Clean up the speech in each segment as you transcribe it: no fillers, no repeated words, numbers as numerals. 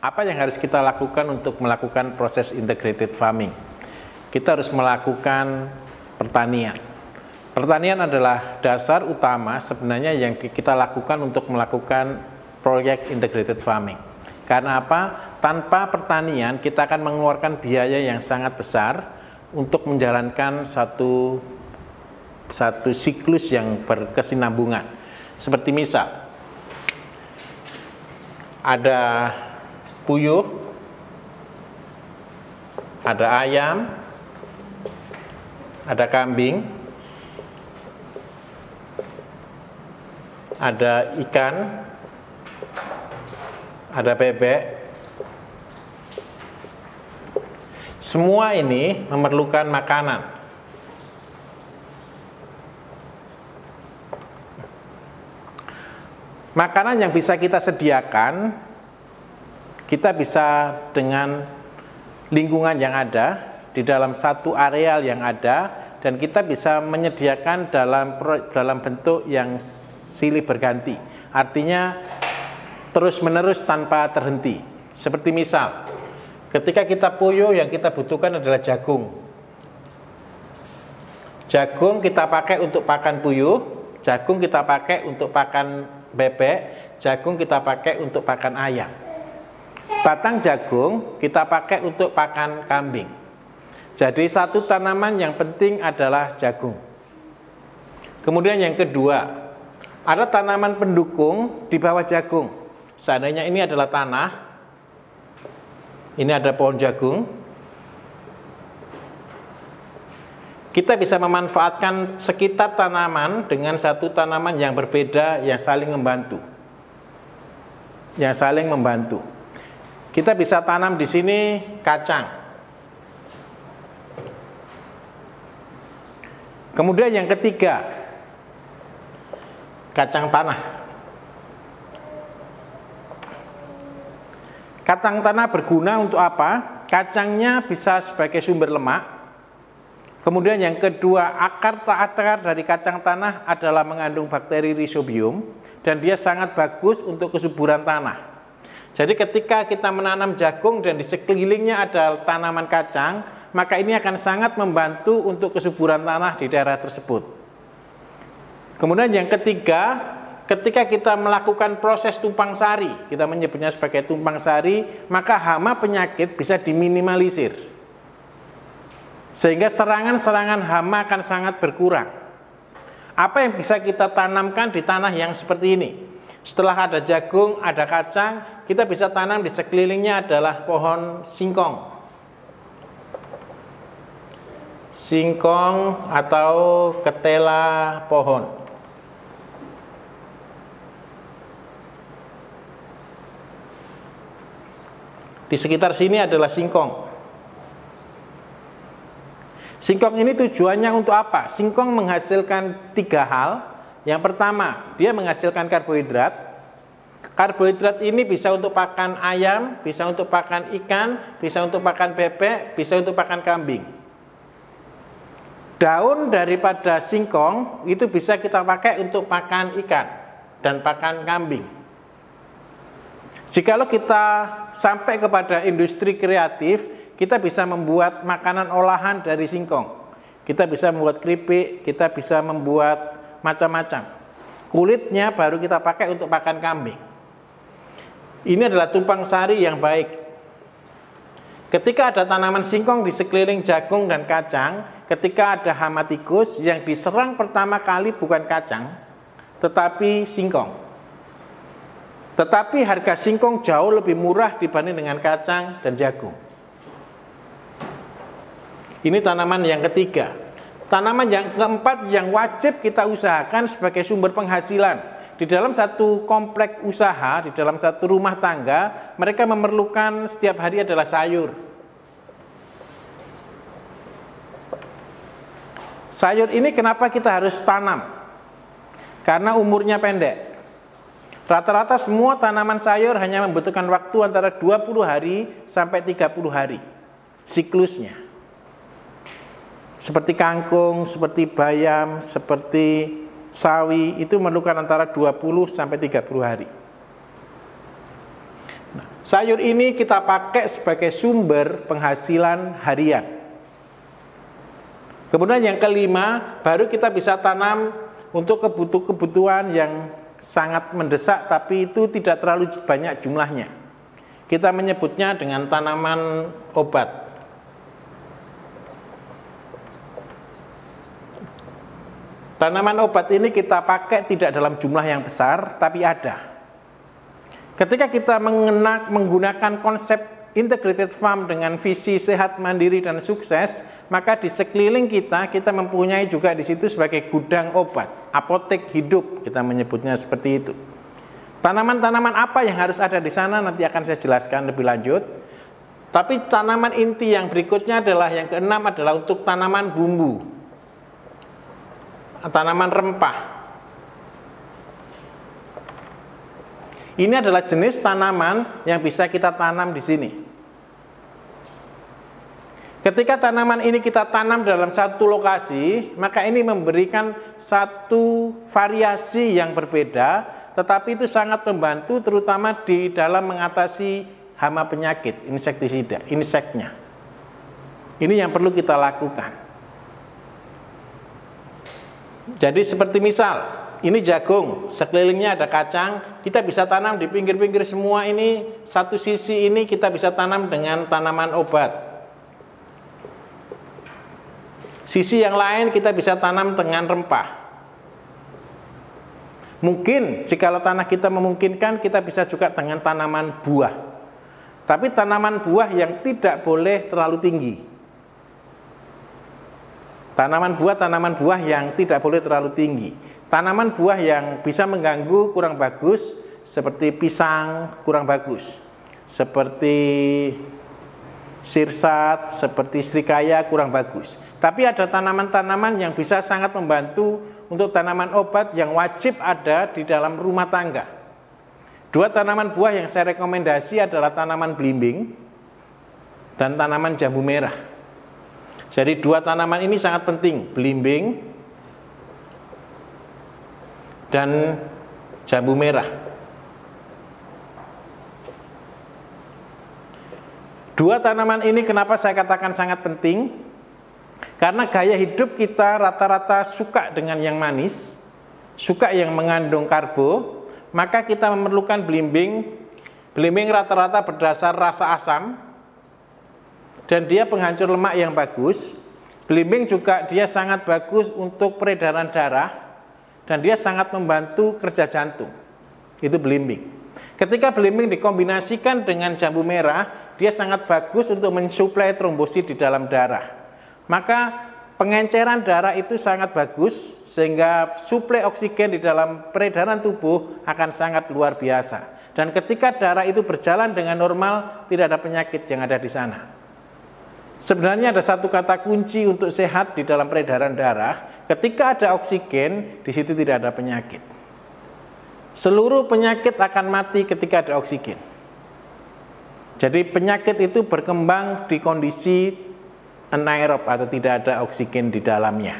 Apa yang harus kita lakukan untuk melakukan proses integrated farming? Kita harus melakukan pertanian. Pertanian adalah dasar utama sebenarnya yang kita lakukan untuk melakukan proyek integrated farming. Karena apa? Tanpa pertanian kita akan mengeluarkan biaya yang sangat besar untuk menjalankan satu siklus yang berkesinambungan. Seperti misal, ada puyuh, ada ayam, ada kambing, ada ikan, ada bebek. Semua ini memerlukan makanan. Makanan yang bisa kita sediakan, kita bisa dengan lingkungan yang ada, di dalam satu areal yang ada, dan kita bisa menyediakan dalam bentuk yang silih berganti. Artinya terus-menerus tanpa terhenti. Seperti misal, ketika kita puyuh yang kita butuhkan adalah jagung. Jagung kita pakai untuk pakan puyuh, jagung kita pakai untuk pakan bebek, jagung kita pakai untuk pakan ayam. Batang jagung kita pakai untuk pakan kambing. Jadi satu tanaman yang penting adalah jagung. Kemudian yang kedua, ada tanaman pendukung di bawah jagung. Seandainya ini adalah tanah, ini ada pohon jagung, kita bisa memanfaatkan sekitar tanaman dengan satu tanaman yang berbeda yang saling membantu. Kita bisa tanam di sini kacang. Kemudian yang ketiga, kacang tanah. Kacang tanah berguna untuk apa? Kacangnya bisa sebagai sumber lemak. Kemudian yang kedua, akar dari kacang tanah adalah mengandung bakteri Rhizobium dan dia sangat bagus untuk kesuburan tanah. Jadi ketika kita menanam jagung dan di sekelilingnya ada tanaman kacang, maka ini akan sangat membantu untuk kesuburan tanah di daerah tersebut. Kemudian yang ketiga, ketika kita melakukan proses tumpang sari, kita menyebutnya sebagai tumpang sari, maka hama penyakit bisa diminimalisir. Sehingga serangan-serangan hama akan sangat berkurang. Apa yang bisa kita tanamkan di tanah yang seperti ini? Setelah ada jagung, ada kacang, kita bisa tanam di sekelilingnya adalah pohon singkong. Singkong atau ketela pohon. Di sekitar sini adalah singkong. Singkong ini tujuannya untuk apa? Singkong menghasilkan 3 hal. Yang pertama, dia menghasilkan karbohidrat. Karbohidrat ini bisa untuk pakan ayam, bisa untuk pakan ikan, bisa untuk pakan bebek, bisa untuk pakan kambing. Daun daripada singkong itu bisa kita pakai untuk pakan ikan dan pakan kambing. Jikalau kita sampai kepada industri kreatif, kita bisa membuat makanan olahan dari singkong. Kita bisa membuat keripik, kita bisa membuat macam-macam. Kulitnya baru kita pakai untuk pakan kambing. Ini adalah tumpang sari yang baik. Ketika ada tanaman singkong di sekeliling jagung dan kacang, ketika ada hama tikus yang diserang pertama kali bukan kacang, tetapi singkong. Tetapi harga singkong jauh lebih murah dibanding dengan kacang dan jagung. Ini tanaman yang ketiga. Tanaman yang keempat yang wajib kita usahakan sebagai sumber penghasilan. Di dalam satu komplek usaha, di dalam satu rumah tangga, mereka memerlukan setiap hari adalah sayur. Sayur ini kenapa kita harus tanam? Karena umurnya pendek. Rata-rata semua tanaman sayur hanya membutuhkan waktu antara 20 hari sampai 30 hari siklusnya. Seperti kangkung, seperti bayam, seperti sawi, itu memerlukan antara 20 sampai 30 hari. Sayur ini kita pakai sebagai sumber penghasilan harian. Kemudian yang kelima, baru kita bisa tanam untuk kebutuhan yang sangat mendesak, tapi itu tidak terlalu banyak jumlahnya. Kita menyebutnya dengan tanaman obat. Tanaman obat ini kita pakai tidak dalam jumlah yang besar, tapi ada. Ketika kita menggunakan konsep integrated farm dengan visi sehat, mandiri, dan sukses, maka di sekeliling kita mempunyai juga di situ sebagai gudang obat, apotek hidup, kita menyebutnya seperti itu. Tanaman-tanaman apa yang harus ada di sana nanti akan saya jelaskan lebih lanjut. Tapi tanaman inti yang berikutnya adalah yang keenam adalah untuk tanaman bumbu, tanaman rempah. Ini adalah jenis tanaman yang bisa kita tanam di sini. Ketika tanaman ini kita tanam dalam satu lokasi, maka ini memberikan satu variasi yang berbeda, tetapi itu sangat membantu terutama di dalam mengatasi hama penyakit, insektisida, inseknya. Ini yang perlu kita lakukan. Jadi seperti misal, ini jagung, sekelilingnya ada kacang, kita bisa tanam di pinggir-pinggir semua ini, satu sisi ini kita bisa tanam dengan tanaman obat. Sisi yang lain kita bisa tanam dengan rempah. Mungkin jika tanah kita memungkinkan, kita bisa juga dengan tanaman buah. Tapi tanaman buah yang tidak boleh terlalu tinggi. Tanaman buah yang tidak boleh terlalu tinggi. Tanaman buah yang bisa mengganggu kurang bagus, seperti pisang kurang bagus, seperti sirsat, seperti srikaya kurang bagus. Tapi ada tanaman-tanaman yang bisa sangat membantu untuk tanaman obat yang wajib ada di dalam rumah tangga. Dua tanaman buah yang saya rekomendasi adalah tanaman belimbing dan tanaman jambu merah. Jadi dua tanaman ini sangat penting, belimbing dan jambu merah. Dua tanaman ini kenapa saya katakan sangat penting? Karena gaya hidup kita rata-rata suka dengan yang manis, suka yang mengandung karbo, maka kita memerlukan belimbing. Belimbing rata-rata berdasar rasa asam, dan dia penghancur lemak yang bagus. Belimbing juga dia sangat bagus untuk peredaran darah, dan dia sangat membantu kerja jantung. Itu belimbing. Ketika belimbing dikombinasikan dengan jambu merah, dia sangat bagus untuk mensuplai trombosit di dalam darah. Maka pengenceran darah itu sangat bagus, sehingga suplai oksigen di dalam peredaran tubuh akan sangat luar biasa. Dan ketika darah itu berjalan dengan normal, tidak ada penyakit yang ada di sana. Sebenarnya ada satu kata kunci untuk sehat di dalam peredaran darah. Ketika ada oksigen, di situ tidak ada penyakit. Seluruh penyakit akan mati ketika ada oksigen. Jadi penyakit itu berkembang di kondisi anaerob atau tidak ada oksigen di dalamnya.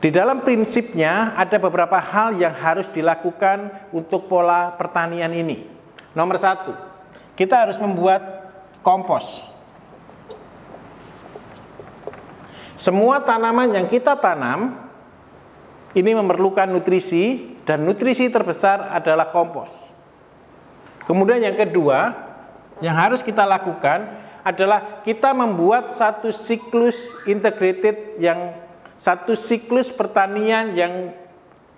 Di dalam prinsipnya ada beberapa hal yang harus dilakukan untuk pola pertanian ini. Nomor satu, kita harus membuat kompos. Semua tanaman yang kita tanam ini memerlukan nutrisi, dan nutrisi terbesar adalah kompos. Kemudian yang kedua yang harus kita lakukan adalah kita membuat satu siklus integrated, yang satu siklus pertanian yang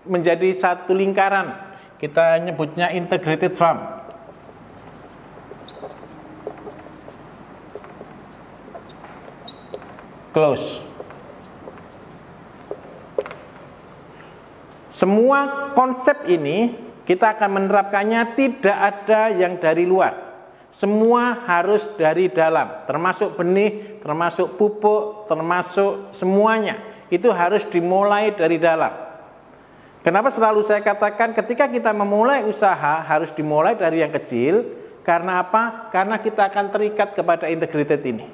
menjadi satu lingkaran. Kita nyebutnya integrated farm. Close. Semua konsep ini kita akan menerapkannya, tidak ada yang dari luar. Semua harus dari dalam, termasuk benih, termasuk pupuk, termasuk semuanya. Itu harus dimulai dari dalam. Kenapa selalu saya katakan ketika kita memulai usaha harus dimulai dari yang kecil? Karena apa? Karena kita akan terikat kepada integrated ini.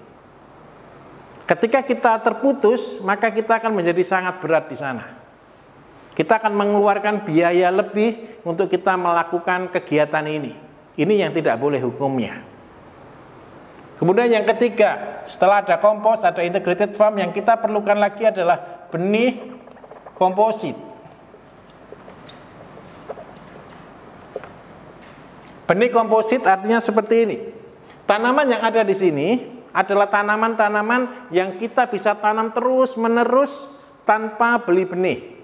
Ketika kita terputus, maka kita akan menjadi sangat berat di sana. Kita akan mengeluarkan biaya lebih untuk kita melakukan kegiatan ini. Ini yang tidak boleh hukumnya. Kemudian yang ketiga, setelah ada kompos, ada integrated farm, yang kita perlukan lagi adalah benih komposit. Benih komposit artinya seperti ini. Tanaman yang ada di sini adalah tanaman-tanaman yang kita bisa tanam terus-menerus tanpa beli benih.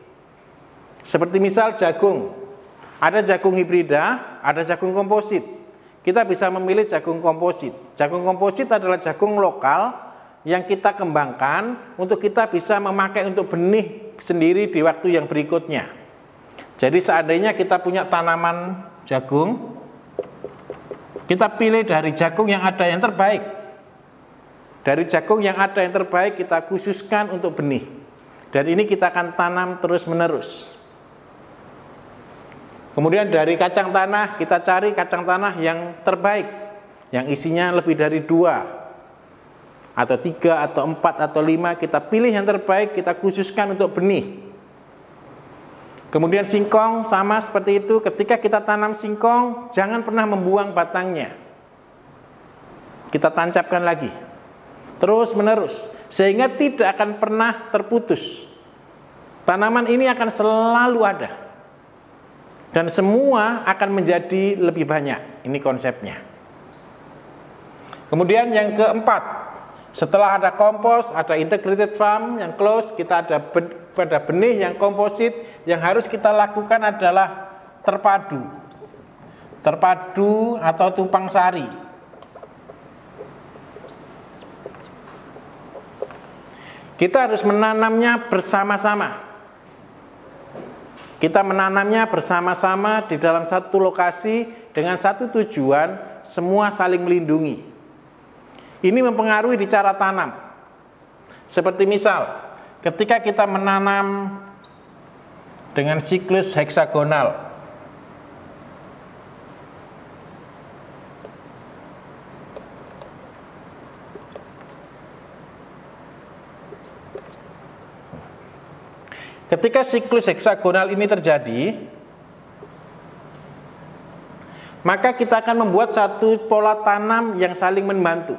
Seperti misal jagung. Ada jagung hibrida, ada jagung komposit. Kita bisa memilih jagung komposit. Jagung komposit adalah jagung lokal yang kita kembangkan untuk kita bisa memakai untuk benih sendiri di waktu yang berikutnya. Jadi seandainya kita punya tanaman jagung, kita pilih dari jagung yang ada yang terbaik. Dari jagung yang ada yang terbaik kita khususkan untuk benih. Dan ini kita akan tanam terus-menerus. Kemudian dari kacang tanah, kita cari kacang tanah yang terbaik, yang isinya lebih dari 2, atau 3, atau 4, atau 5, kita pilih yang terbaik, kita khususkan untuk benih. Kemudian singkong, sama seperti itu, ketika kita tanam singkong, jangan pernah membuang batangnya. Kita tancapkan lagi, terus-menerus, sehingga tidak akan pernah terputus. Tanaman ini akan selalu ada. Dan semua akan menjadi lebih banyak. Ini konsepnya. Kemudian yang keempat, setelah ada kompos, ada integrated farm yang close, kita ada pada benih yang komposit, yang harus kita lakukan adalah terpadu. Terpadu atau tumpang sari. Kita harus menanamnya bersama-sama. Kita menanamnya bersama-sama di dalam satu lokasi dengan satu tujuan, semua saling melindungi. Ini mempengaruhi di cara tanam. Seperti misal, ketika kita menanam dengan siklus heksagonal, ketika siklus heksagonal ini terjadi, maka kita akan membuat satu pola tanam yang saling membantu.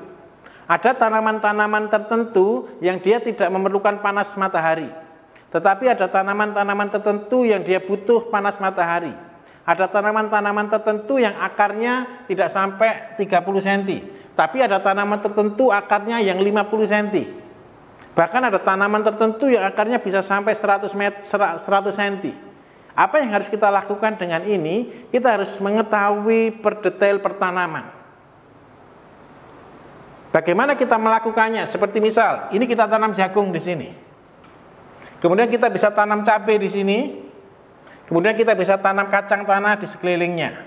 Ada tanaman-tanaman tertentu yang dia tidak memerlukan panas matahari. Tetapi ada tanaman-tanaman tertentu yang dia butuh panas matahari. Ada tanaman-tanaman tertentu yang akarnya tidak sampai 30 cm. Tapi ada tanaman tertentu akarnya yang 50 cm. Bahkan ada tanaman tertentu yang akarnya bisa sampai 100 cm. Apa yang harus kita lakukan dengan ini? Kita harus mengetahui per detail pertanaman. Bagaimana kita melakukannya? Seperti misal, ini kita tanam jagung di sini. Kemudian kita bisa tanam cabai di sini. Kemudian kita bisa tanam kacang tanah di sekelilingnya.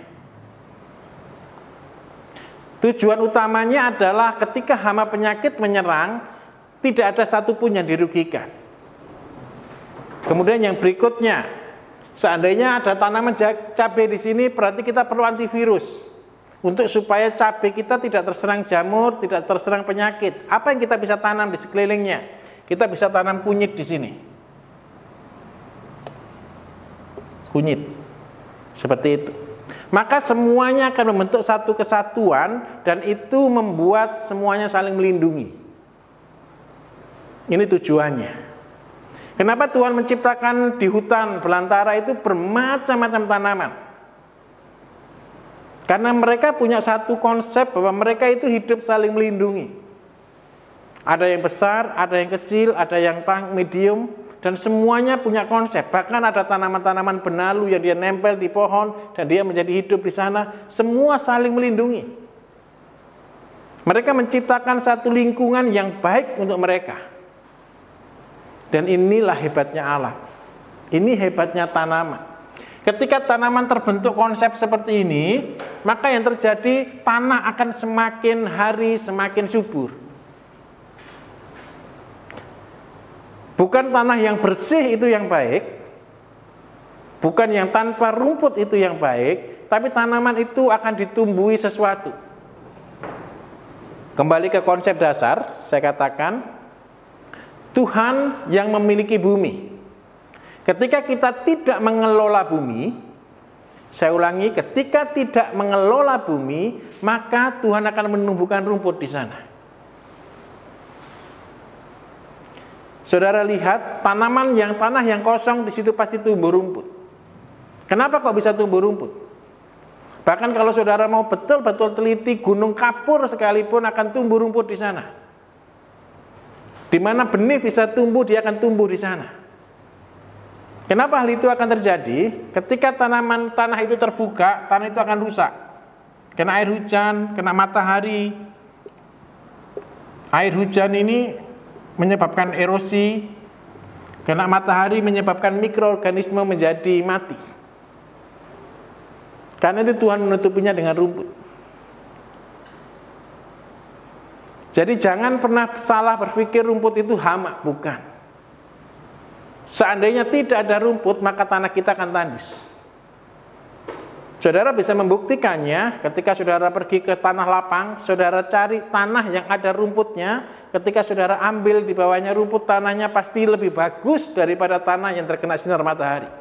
Tujuan utamanya adalah ketika hama penyakit menyerang, tidak ada satupun yang dirugikan. Kemudian yang berikutnya, seandainya ada tanaman cabai di sini, berarti kita perlu antivirus untuk supaya cabai kita tidak terserang jamur, tidak terserang penyakit. Apa yang kita bisa tanam di sekelilingnya? Kita bisa tanam kunyit di sini. Kunyit. Seperti itu. Maka semuanya akan membentuk satu kesatuan dan itu membuat semuanya saling melindungi. Ini tujuannya. Kenapa Tuhan menciptakan di hutan belantara itu bermacam-macam tanaman? Karena mereka punya satu konsep bahwa mereka itu hidup saling melindungi. Ada yang besar, ada yang kecil, ada yang medium, dan semuanya punya konsep. Bahkan ada tanaman-tanaman benalu yang dia nempel di pohon dan dia menjadi hidup di sana. Semua saling melindungi. Mereka menciptakan satu lingkungan yang baik untuk mereka. Dan inilah hebatnya alam. Ini hebatnya tanaman. Ketika tanaman terbentuk konsep seperti ini, maka yang terjadi tanah akan semakin hari semakin subur. Bukan tanah yang bersih itu yang baik, bukan yang tanpa rumput itu yang baik, tapi tanaman itu akan ditumbuhi sesuatu. Kembali ke konsep dasar, saya katakan, Tuhan yang memiliki bumi. Ketika kita tidak mengelola bumi, Saya ulangi, ketika tidak mengelola bumi, maka Tuhan akan menumbuhkan rumput di sana. Saudara lihat, tanah yang kosong di situ pasti tumbuh rumput. Kenapa kok bisa tumbuh rumput? Bahkan kalau saudara mau betul-betul teliti, gunung kapur sekalipun akan tumbuh rumput di sana. Di mana benih bisa tumbuh, dia akan tumbuh di sana. Kenapa hal itu akan terjadi? Ketika tanah itu terbuka, tanah itu akan rusak. Kena air hujan, kena matahari. Air hujan ini menyebabkan erosi, kena matahari menyebabkan mikroorganisme menjadi mati. Karena itu Tuhan menutupinya dengan rumput. Jadi jangan pernah salah berpikir rumput itu hama, bukan. Seandainya tidak ada rumput, maka tanah kita akan tandus. Saudara bisa membuktikannya ketika saudara pergi ke tanah lapang, saudara cari tanah yang ada rumputnya, ketika saudara ambil di bawahnya rumput, tanahnya pasti lebih bagus daripada tanah yang terkena sinar matahari.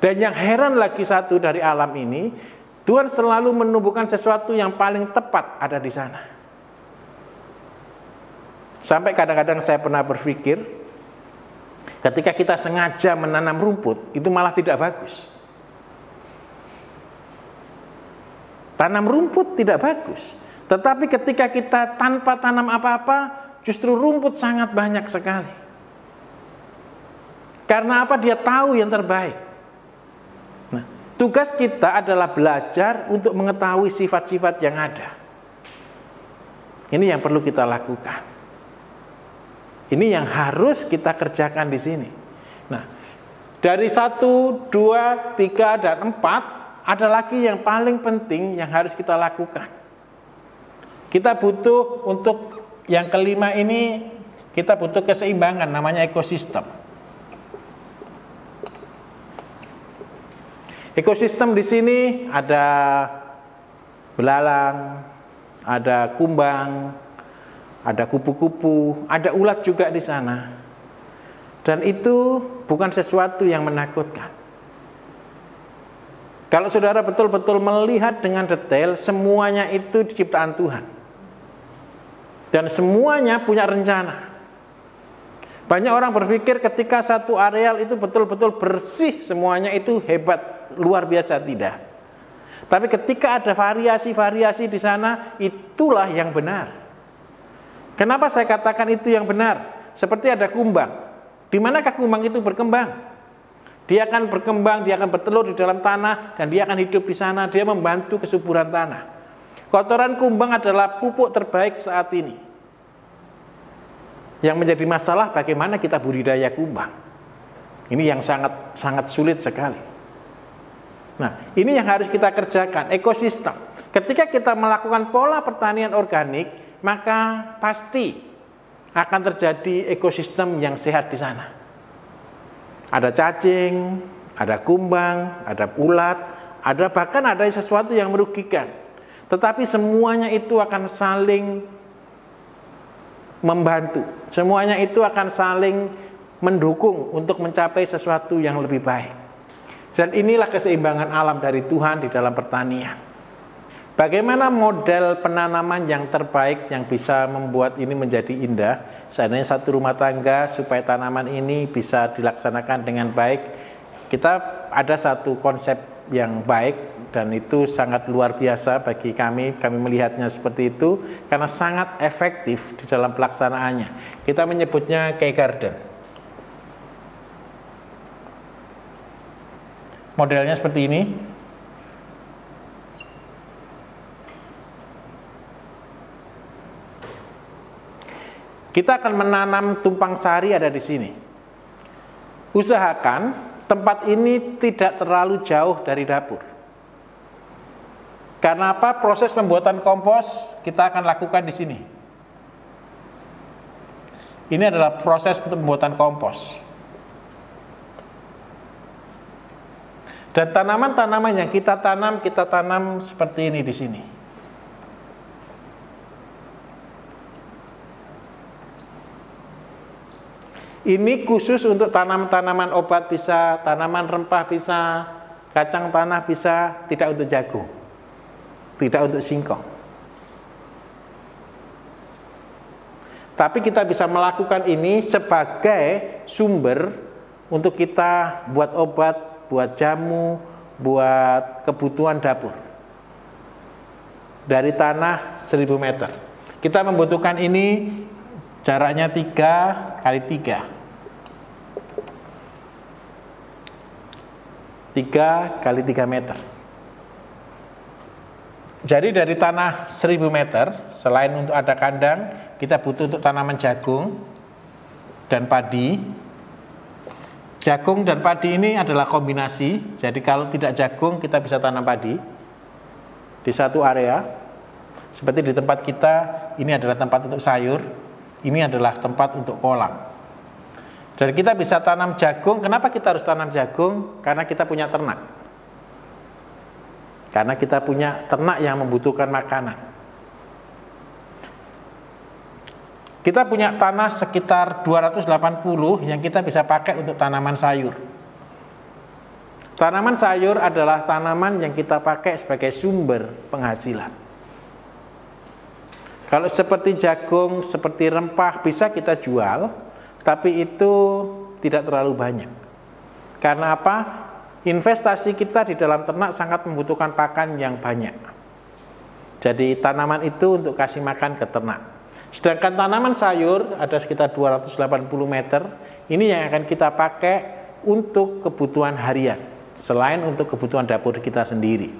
Dan yang heran lagi satu dari alam ini, Tuhan selalu menumbuhkan sesuatu yang paling tepat ada di sana. Sampai kadang-kadang saya pernah berpikir, ketika kita sengaja menanam rumput, itu malah tidak bagus. Tanam rumput tidak bagus. Tetapi ketika kita tanpa tanam apa-apa, justru rumput sangat banyak sekali. Karena apa? Dia tahu yang terbaik. Nah, tugas kita adalah belajar untuk mengetahui sifat-sifat yang ada. Ini yang perlu kita lakukan. Ini yang harus kita kerjakan di sini. Nah, dari 1, 2, 3, dan 4, ada lagi yang paling penting yang harus kita lakukan. Kita butuh untuk yang kelima ini, kita butuh keseimbangan, namanya ekosistem. Ekosistem di sini ada belalang, ada kumbang, ada kupu-kupu, ada ulat juga di sana. Dan itu bukan sesuatu yang menakutkan. Kalau saudara betul-betul melihat dengan detail, semuanya itu ciptaan Tuhan. Dan semuanya punya rencana. Banyak orang berpikir ketika satu areal itu betul-betul bersih, semuanya itu hebat, luar biasa, tidak. Tapi ketika ada variasi-variasi di sana, itulah yang benar. Kenapa saya katakan itu yang benar? Seperti ada kumbang. Di manakah kumbang itu berkembang? Dia akan berkembang, dia akan bertelur di dalam tanah, dan dia akan hidup di sana. Dia membantu kesuburan tanah. Kotoran kumbang adalah pupuk terbaik saat ini. Yang menjadi masalah bagaimana kita budidaya kumbang. Ini yang sangat sulit sekali. Nah, ini yang harus kita kerjakan, ekosistem. Ketika kita melakukan pola pertanian organik, maka pasti akan terjadi ekosistem yang sehat di sana. Ada cacing, ada kumbang, ada ulat, bahkan ada sesuatu yang merugikan. Tetapi semuanya itu akan saling membantu. Semuanya itu akan saling mendukung untuk mencapai sesuatu yang lebih baik. Dan inilah keseimbangan alam dari Tuhan di dalam pertanian. Bagaimana model penanaman yang terbaik yang bisa membuat ini menjadi indah? Seandainya satu rumah tangga supaya tanaman ini bisa dilaksanakan dengan baik, kita ada satu konsep yang baik dan itu sangat luar biasa bagi kami melihatnya seperti itu karena sangat efektif di dalam pelaksanaannya. Kita menyebutnya Key Garden. Modelnya seperti ini. Kita akan menanam tumpang sari ada di sini. Usahakan tempat ini tidak terlalu jauh dari dapur. Karena apa? Proses pembuatan kompos kita akan lakukan di sini. Ini adalah proses untuk pembuatan kompos. Dan tanaman-tanaman yang kita tanam seperti ini di sini. Ini khusus untuk tanaman-tanaman obat bisa, tanaman rempah bisa, kacang tanah bisa, tidak untuk jagung, tidak untuk singkong. Tapi kita bisa melakukan ini sebagai sumber untuk kita buat obat, buat jamu, buat kebutuhan dapur. Dari tanah 1000 meter. Kita membutuhkan ini jaraknya 3 kali 3. 3 kali 3 meter. Jadi dari tanah 1000 meter, selain untuk ada kandang, kita butuh untuk tanaman jagung dan padi. Jagung dan padi ini adalah kombinasi, jadi kalau tidak jagung kita bisa tanam padi di satu area. Seperti di tempat kita, ini adalah tempat untuk sayur, ini adalah tempat untuk kolam. Dan kita bisa tanam jagung. Kenapa kita harus tanam jagung? Karena kita punya ternak. Karena kita punya ternak yang membutuhkan makanan. Kita punya tanah sekitar 280 yang kita bisa pakai untuk tanaman sayur. Tanaman sayur adalah tanaman yang kita pakai sebagai sumber penghasilan. Kalau seperti jagung, seperti rempah bisa kita jual, tapi itu tidak terlalu banyak. Karena apa? Investasi kita di dalam ternak sangat membutuhkan pakan yang banyak. Jadi tanaman itu untuk kasih makan ke ternak. Sedangkan tanaman sayur ada sekitar 280 meter, ini yang akan kita pakai untuk kebutuhan harian, selain untuk kebutuhan dapur kita sendiri.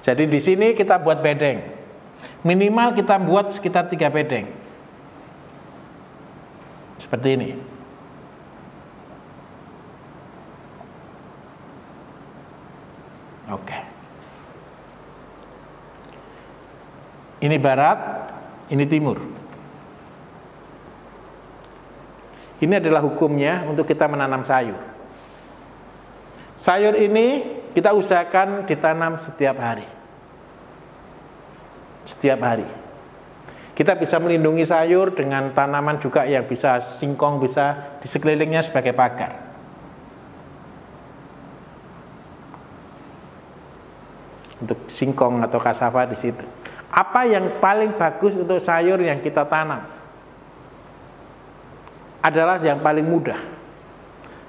Jadi di sini kita buat bedeng. Minimal kita buat sekitar 3 bedeng. Seperti ini. Oke. Ini barat, ini timur. Ini adalah hukumnya untuk kita menanam sayur. Sayur ini kita usahakan ditanam setiap hari. Setiap hari. Kita bisa melindungi sayur dengan tanaman juga yang bisa singkong, bisa di sekelilingnya sebagai pagar. Untuk singkong atau kasava di situ. Apa yang paling bagus untuk sayur yang kita tanam? Adalah yang paling mudah.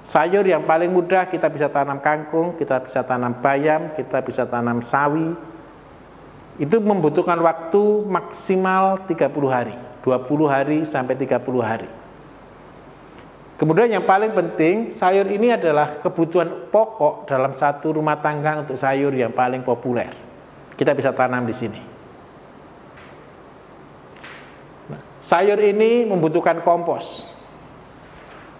Sayur yang paling mudah kita bisa tanam kangkung, kita bisa tanam bayam, kita bisa tanam sawi. Itu membutuhkan waktu maksimal 30 hari, 20 hari sampai 30 hari. Kemudian yang paling penting, sayur ini adalah kebutuhan pokok dalam satu rumah tangga untuk sayur yang paling populer. Kita bisa tanam di sini. Nah, sayur ini membutuhkan kompos.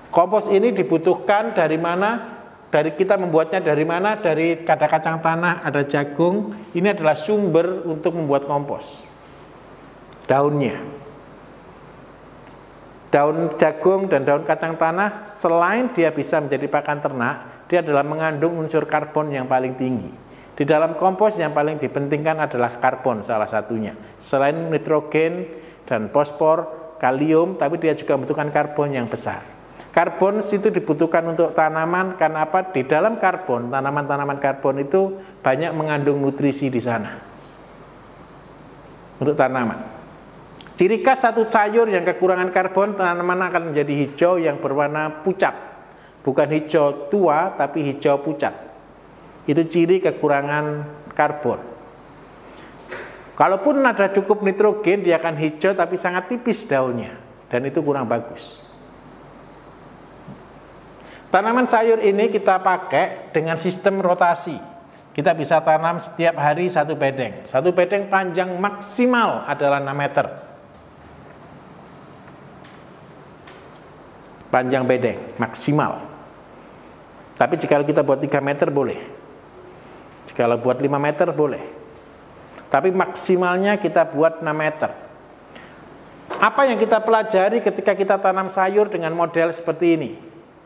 Kompos ini dibutuhkan dari mana? Dari kita membuatnya dari mana? Dari ada kacang tanah, ada jagung. Ini adalah sumber untuk membuat kompos. Daunnya. Daun jagung dan daun kacang tanah, selain dia bisa menjadi pakan ternak, dia adalah mengandung unsur karbon yang paling tinggi. Di dalam kompos yang paling dipentingkan adalah karbon salah satunya. Selain nitrogen dan fosfor, kalium, tapi dia juga membutuhkan karbon yang besar. Karbon itu dibutuhkan untuk tanaman karena apa? Di dalam karbon, tanaman-tanaman karbon itu banyak mengandung nutrisi di sana. Untuk tanaman. Ciri khas satu sayur yang kekurangan karbon, tanaman akan menjadi hijau yang berwarna pucat. Bukan hijau tua, tapi hijau pucat. Itu ciri kekurangan karbon. Kalaupun ada cukup nitrogen, dia akan hijau tapi sangat tipis daunnya. Dan itu kurang bagus. Tanaman sayur ini kita pakai dengan sistem rotasi. Kita bisa tanam setiap hari satu bedeng. Satu bedeng panjang maksimal adalah 6 meter. Panjang bedeng, maksimal. Tapi jika kita buat 3 meter boleh. Jika buat 5 meter boleh. Tapi maksimalnya kita buat 6 meter. Apa yang kita pelajari ketika kita tanam sayur dengan model seperti ini?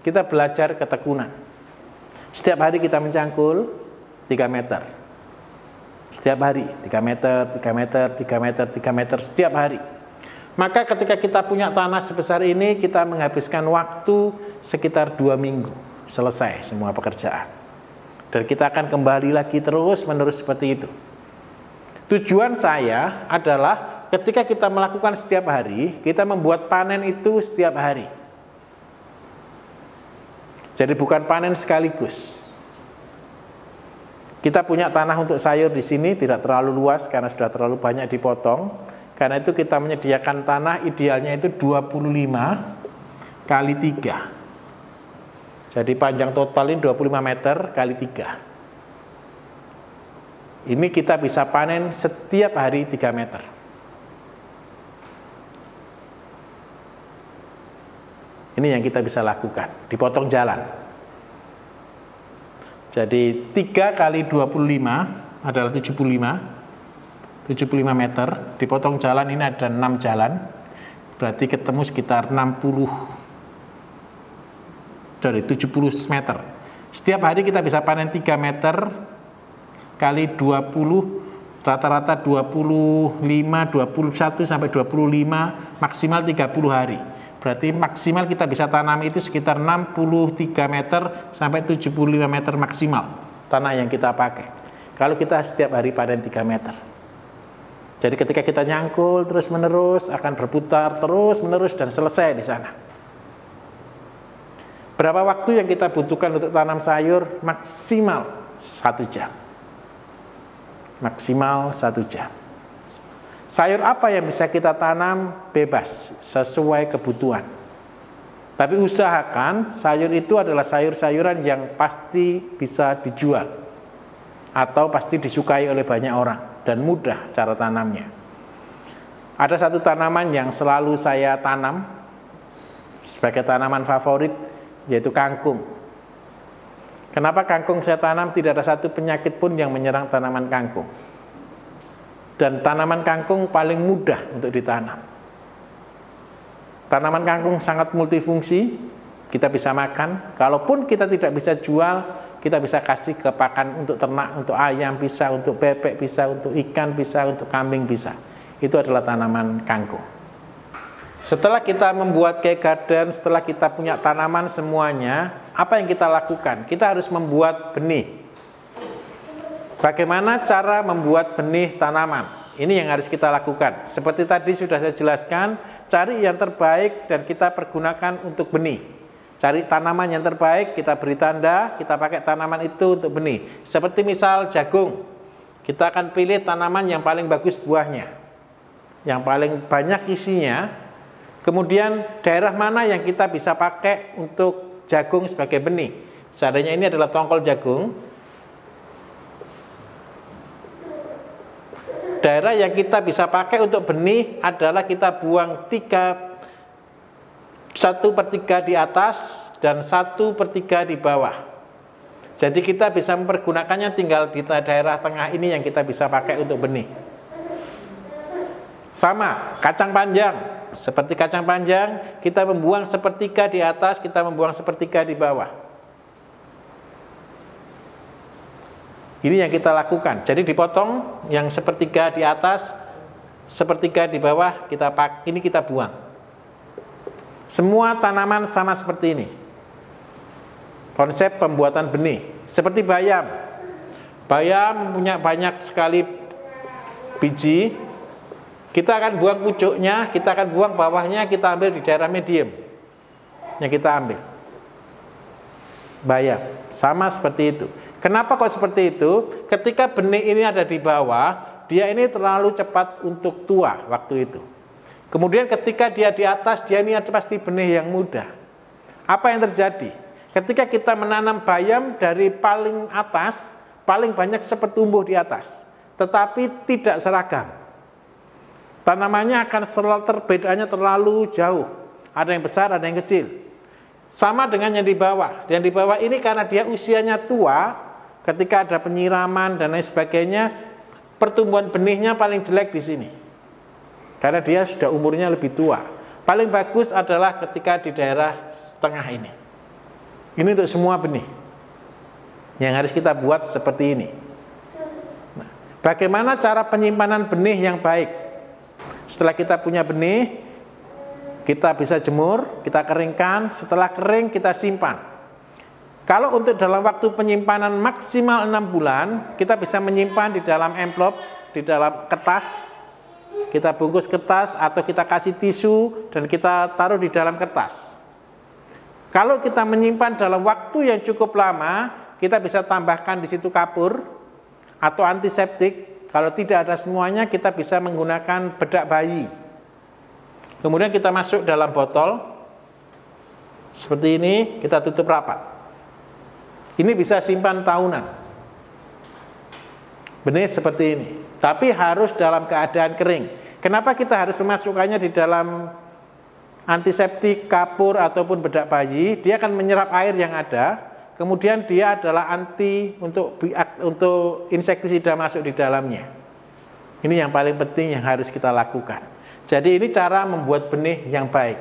Kita belajar ketekunan. Setiap hari kita mencangkul 3 meter. Setiap hari 3 meter, 3 meter, 3 meter, 3 meter setiap hari. Maka ketika kita punya tanah sebesar ini, kita menghabiskan waktu sekitar 2 minggu. Selesai semua pekerjaan. Dan kita akan kembali lagi terus-menerus seperti itu. Tujuan saya adalah ketika kita melakukan setiap hari, kita membuat panen itu setiap hari. Jadi bukan panen sekaligus. Kita punya tanah untuk sayur di sini, tidak terlalu luas karena sudah terlalu banyak dipotong. Karena itu kita menyediakan tanah idealnya itu 25 kali 3. Jadi panjang total ini 25 meter kali 3. Ini kita bisa panen setiap hari 3 meter. Ini yang kita bisa lakukan, dipotong jalan. Jadi 3 kali 25 adalah 75 meter, dipotong jalan ini ada 6 jalan, berarti ketemu sekitar 70 meter. Setiap hari kita bisa panen 3 meter kali 20, rata-rata 25, 21 sampai 25, maksimal 30 hari. Berarti maksimal kita bisa tanam itu sekitar 63 meter sampai 75 meter maksimal tanah yang kita pakai. Kalau kita setiap hari panen 3 meter. Jadi ketika kita nyangkul terus-menerus, akan berputar terus-menerus dan selesai di sana. Berapa waktu yang kita butuhkan untuk tanam sayur? Maksimal 1 jam. Maksimal 1 jam. Sayur apa yang bisa kita tanam? Bebas, sesuai kebutuhan. Tapi usahakan sayur itu adalah sayur-sayuran yang pasti bisa dijual. Atau pasti disukai oleh banyak orang. Dan mudah cara tanamnya. Ada satu tanaman yang selalu saya tanam sebagai tanaman favorit, yaitu kangkung. Kenapa kangkung saya tanam? Tidak ada satu penyakit pun yang menyerang tanaman kangkung. Dan tanaman kangkung paling mudah untuk ditanam. Tanaman kangkung sangat multifungsi, kita bisa makan. Kalaupun kita tidak bisa jual, kita bisa kasih ke pakan untuk ternak, untuk ayam bisa, untuk bebek bisa, untuk ikan bisa, untuk kambing bisa. Itu adalah tanaman kangkung. Setelah kita membuat cake garden, setelah kita punya tanaman semuanya, apa yang kita lakukan? Kita harus membuat benih. Bagaimana cara membuat benih tanaman? Ini yang harus kita lakukan. Seperti tadi sudah saya jelaskan, cari yang terbaik dan kita pergunakan untuk benih. Cari tanaman yang terbaik, kita beri tanda, kita pakai tanaman itu untuk benih. Seperti misal jagung, kita akan pilih tanaman yang paling bagus buahnya, yang paling banyak isinya. Kemudian daerah mana yang kita bisa pakai untuk jagung sebagai benih. Seandainya ini adalah tongkol jagung, daerah yang kita bisa pakai untuk benih adalah kita buang 1/3 di atas dan 1/3 di bawah. Jadi kita bisa mempergunakannya tinggal di daerah tengah ini yang kita bisa pakai untuk benih. Sama, kacang panjang. Seperti kacang panjang, kita membuang 1/3 di atas, kita membuang 1/3 di bawah. Ini yang kita lakukan. Jadi dipotong yang 1/3 di atas, 1/3 di bawah, ini kita buang. Semua tanaman sama seperti ini. Konsep pembuatan benih. Seperti bayam. Bayam punya banyak sekali biji. Kita akan buang pucuknya, kita akan buang bawahnya, kita ambil di daerah medium. Yang kita ambil. Bayam. Sama seperti itu. Kenapa kok seperti itu? Ketika benih ini ada di bawah, dia ini terlalu cepat untuk tua waktu itu. Kemudian ketika dia di atas, dia ini pasti benih yang muda. Apa yang terjadi? Ketika kita menanam bayam dari paling atas, paling banyak cepat tumbuh di atas. Tetapi tidak seragam. Tanamannya akan perbedaannya terlalu jauh. Ada yang besar, ada yang kecil. Sama dengan yang di bawah. Yang di bawah ini karena dia usianya tua, ketika ada penyiraman dan lain sebagainya, pertumbuhan benihnya paling jelek di sini. Karena dia sudah umurnya lebih tua. Paling bagus adalah ketika di daerah tengah ini. Ini untuk semua benih. Yang harus kita buat seperti ini. Nah, bagaimana cara penyimpanan benih yang baik? Setelah kita punya benih, kita bisa jemur, kita keringkan, setelah kering kita simpan. Kalau untuk dalam waktu penyimpanan maksimal 6 bulan, kita bisa menyimpan di dalam amplop, di dalam kertas. Kita bungkus kertas atau kita kasih tisu dan kita taruh di dalam kertas. Kalau kita menyimpan dalam waktu yang cukup lama, kita bisa tambahkan di situ kapur atau antiseptik. Kalau tidak ada semuanya, kita bisa menggunakan bedak bayi. Kemudian kita masuk dalam botol seperti ini, kita tutup rapat. Ini bisa simpan tahunan. Benih seperti ini, tapi harus dalam keadaan kering. Kenapa kita harus memasukkannya di dalam antiseptik, kapur ataupun bedak bayi? Dia akan menyerap air yang ada, kemudian dia adalah anti untuk insektisida masuk di dalamnya. Ini yang paling penting yang harus kita lakukan. Jadi ini cara membuat benih yang baik.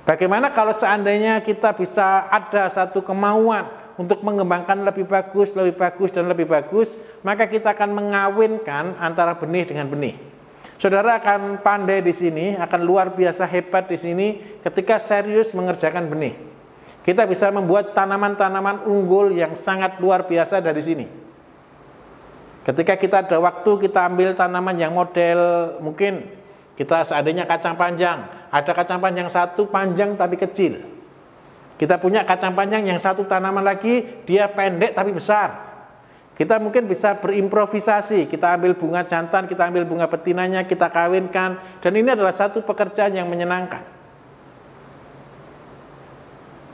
Bagaimana kalau seandainya kita bisa ada satu kemauan untuk mengembangkan lebih bagus, dan lebih bagus, maka kita akan mengawinkan antara benih dengan benih. Saudara akan pandai di sini, akan luar biasa hebat di sini ketika serius mengerjakan benih. Kita bisa membuat tanaman-tanaman unggul yang sangat luar biasa dari sini. Ketika kita ada waktu, kita ambil tanaman yang model mungkin kita seandainya kacang panjang, ada kacang panjang satu panjang tapi kecil. Kita punya kacang panjang yang satu tanaman lagi, dia pendek tapi besar. Kita mungkin bisa berimprovisasi, kita ambil bunga jantan, kita ambil bunga betinanya, kita kawinkan, dan ini adalah satu pekerjaan yang menyenangkan.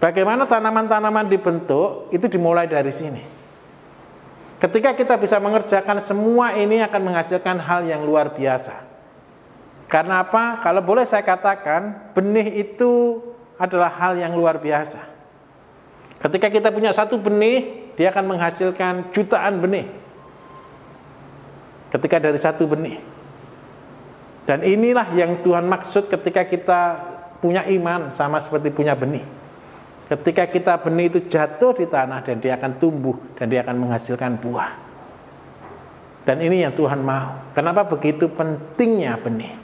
Bagaimana tanaman-tanaman dibentuk, itu dimulai dari sini. Ketika kita bisa mengerjakan semua ini akan menghasilkan hal yang luar biasa. Karena apa? Kalau boleh saya katakan, benih itu adalah hal yang luar biasa. Ketika kita punya satu benih, dia akan menghasilkan jutaan benih. Ketika dari satu benih. Dan inilah yang Tuhan maksud ketika kita punya iman sama seperti punya benih. Ketika kita benih itu jatuh di tanah dan dia akan tumbuh dan dia akan menghasilkan buah. Dan ini yang Tuhan mau. Kenapa begitu pentingnya benih?